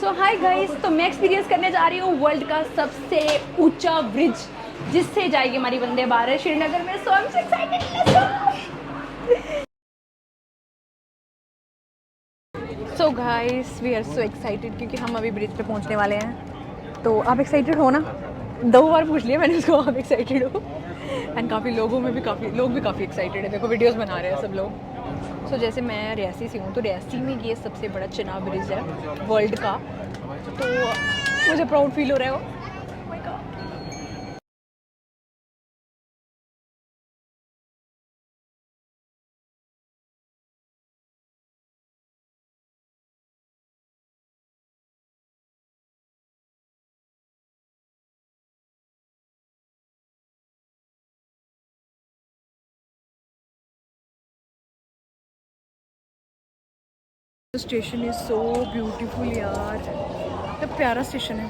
सो hi guys, तो मैं experience करने जा रही हूँ वर्ल्ड का सबसे ऊंचा ब्रिज जिससे जाएगी हमारी वंदे भारत श्रीनगर में। So I am so excited. So guys we are so excited क्योंकि हम अभी ब्रिज पे पहुंचने वाले हैं। तो आप एक्साइटेड हो ना? 2 बार पूछ लिया मैंने उसको, आप एक्साइटेड हो? एंड काफ़ी लोग भी काफ़ी एक्साइटेड है। देखो वीडियोस बना रहे हैं सब लोग। सो जैसे मैं रियासी से हूँ, तो रियासी में ये सबसे बड़ा चिनाब ब्रिज है वर्ल्ड का। तो मुझे प्राउड फील हो रहा है। वो स्टेशन इज सो ब्यूटीफुल यार, कितना प्यारा स्टेशन है।